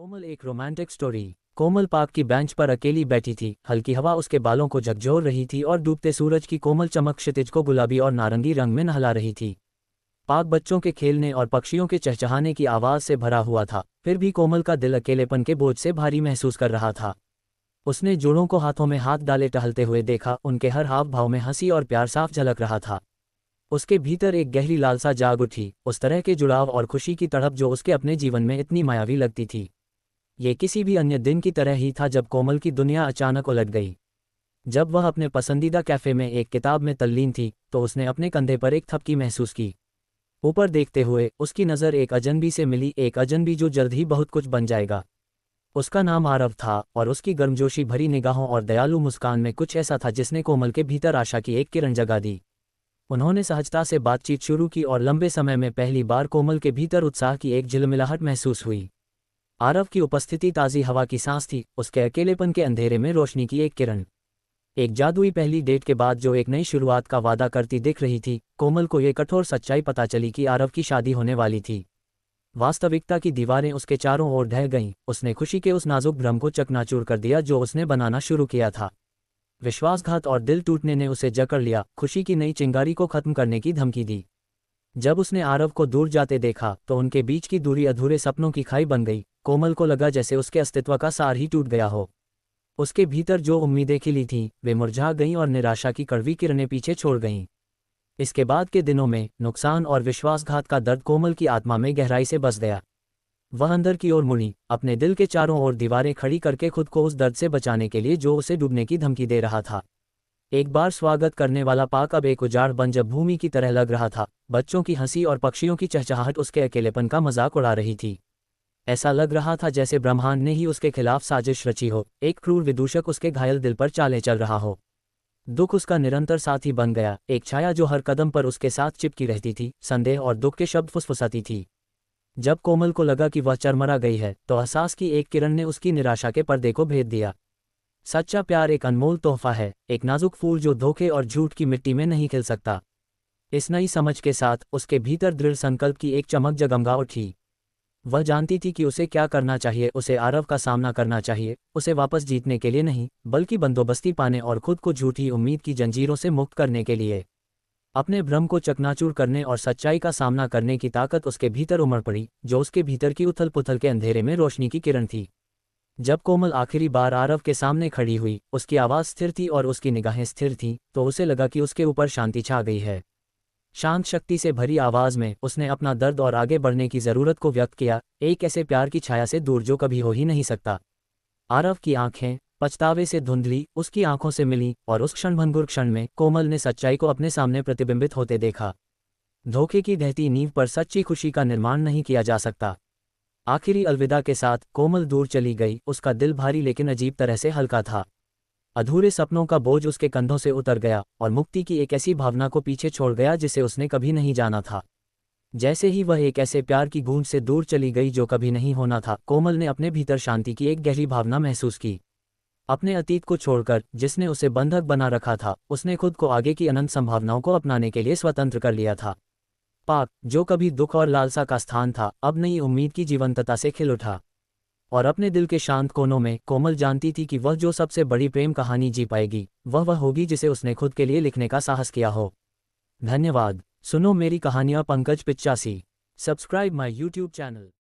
कोमल एक romantic story. कोमल park की bench पर अकेली बैठी थी। हल्की हवा उसके बालों को झकझोर रही थी और डूबते सूरज की कोमल चमक क्षितिज को गुलाबी और नारंगी रंग में नहला रही थी। पार्क बच्चों के खेलने और पक्षियों के चहचहाने की आवाज़ से भरा हुआ था, फिर भी कोमल का दिल अकेलेपन के बोझ से भारी महसूस कर रहा था। उसने जोड़ों को हाथों में हाथ डाले टहलते हुए देखा। उनके हर हाव भाव में हंसी और प्यार साफ झलक रहा था। उसके भीतर एक गहरी लालसा जाग उठी, उस तरह के जुड़ाव और खुशी की तड़प जो उसके अपने जीवन में इतनी मायावी लगती थी। ये किसी भी अन्य दिन की तरह ही था जब कोमल की दुनिया अचानक उलट गई। जब वह अपने पसंदीदा कैफ़े में एक किताब में तल्लीन थी तो उसने अपने कंधे पर एक थपकी महसूस की। ऊपर देखते हुए उसकी नज़र एक अजनबी से मिली, एक अजनबी जो जल्द ही बहुत कुछ बन जाएगा। उसका नाम आरव था और उसकी गर्मजोशी भरी निगाहों और दयालु मुस्कान में कुछ ऐसा था जिसने कोमल के भीतर आशा की एक किरण जगा दी। उन्होंने सहजता से बातचीत शुरू की और लंबे समय में पहली बार कोमल के भीतर उत्साह की एक झिलमिलाहट महसूस हुई। आरव की उपस्थिति ताज़ी हवा की सांस थी, उसके अकेलेपन के अंधेरे में रोशनी की एक किरण। एक जादुई पहली डेट के बाद जो एक नई शुरुआत का वादा करती दिख रही थी, कोमल को ये कठोर सच्चाई पता चली कि आरव की शादी होने वाली थी। वास्तविकता की दीवारें उसके चारों ओर ढह गईं। उसने खुशी के उस नाजुक भ्रम को चकनाचूर कर दिया जो उसने बनाना शुरू किया था। विश्वासघात और दिल टूटने ने उसे जकड़ लिया, खुशी की नई चिंगारी को खत्म करने की धमकी दी। जब उसने आरव को दूर जाते देखा तो उनके बीच की दूरी अधूरे सपनों की खाई बन गई। कोमल को लगा जैसे उसके अस्तित्व का सार ही टूट गया हो। उसके भीतर जो उम्मीदें खिली थीं वे मुरझा गईं और निराशा की कड़वी किरणें पीछे छोड़ गईं। इसके बाद के दिनों में नुकसान और विश्वासघात का दर्द कोमल की आत्मा में गहराई से बस गया। वह अंदर की ओर मुड़ी, अपने दिल के चारों ओर दीवारें खड़ी करके खुद को उस दर्द से बचाने के लिए जो उसे डूबने की धमकी दे रहा था। एक बार स्वागत करने वाला पार्क अब एक उजाड़ बंजर भूमि की तरह लग रहा था। बच्चों की हंसी और पक्षियों की चहचहाहट उसके अकेलेपन का मजाक उड़ा रही थी। ऐसा लग रहा था जैसे ब्रह्मांड ने ही उसके खिलाफ साजिश रची हो, एक क्रूर विदूषक उसके घायल दिल पर चालें चल रहा हो। दुख उसका निरंतर साथी बन गया, एक छाया जो हर कदम पर उसके साथ चिपकी रहती थी, संदेह और दुख के शब्द फुसफुसाती थी। जब कोमल को लगा कि वह चरमरा गई है तो एहसास की एक किरण ने उसकी निराशा के पर्दे को भेद दिया। सच्चा प्यार एक अनमोल तोहफा है, एक नाजुक फूल जो धोखे और झूठ की मिट्टी में नहीं खिल सकता। इस नई समझ के साथ उसके भीतर दृढ़ संकल्प की एक चमक जगमगा उठी। वह जानती थी कि उसे क्या करना चाहिए। उसे आरव का सामना करना चाहिए, उसे वापस जीतने के लिए नहीं, बल्कि बंदोबस्ती पाने और खुद को झूठी उम्मीद की जंजीरों से मुक्त करने के लिए। अपने भ्रम को चकनाचूर करने और सच्चाई का सामना करने की ताकत उसके भीतर उमड़ पड़ी, जो उसके भीतर की उथल पुथल के अंधेरे में रोशनी की किरण थी। जब कोमल आखिरी बार आरव के सामने खड़ी हुई, उसकी आवाज़ स्थिर थी और उसकी निगाहें स्थिर थीं, तो उसे लगा कि उसके ऊपर शांति छा गई है। शांत शक्ति से भरी आवाज़ में उसने अपना दर्द और आगे बढ़ने की ज़रूरत को व्यक्त किया, एक ऐसे प्यार की छाया से दूर जो कभी हो ही नहीं सकता। आरव की आंखें पछतावे से धुंधली उसकी आंखों से मिलीं और उस क्षणभंगुर क्षण में कोमल ने सच्चाई को अपने सामने प्रतिबिंबित होते देखा। धोखे की ढहती नींव पर सच्ची खुशी का निर्माण नहीं किया जा सकता। आखिरी अलविदा के साथ कोमल दूर चली गई, उसका दिल भारी लेकिन अजीब तरह से हल्का था। अधूरे सपनों का बोझ उसके कंधों से उतर गया और मुक्ति की एक ऐसी भावना को पीछे छोड़ गया जिसे उसने कभी नहीं जाना था। जैसे ही वह एक ऐसे प्यार की गूंज से दूर चली गई जो कभी नहीं होना था, कोमल ने अपने भीतर शांति की एक गहरी भावना महसूस की। अपने अतीत को छोड़कर जिसने उसे बंधक बना रखा था, उसने खुद को आगे की अनंत संभावनाओं को अपनाने के लिए स्वतंत्र कर लिया था। पार्क जो कभी दुख और लालसा का स्थान था, अब नई उम्मीद की जीवंतता से खिल उठा। और अपने दिल के शांत कोनों में कोमल जानती थी कि वह जो सबसे बड़ी प्रेम कहानी जी पाएगी वह होगी जिसे उसने खुद के लिए लिखने का साहस किया हो। धन्यवाद। सुनो मेरी कहानियाँ Pankaj 85। Subscribe my YouTube channel.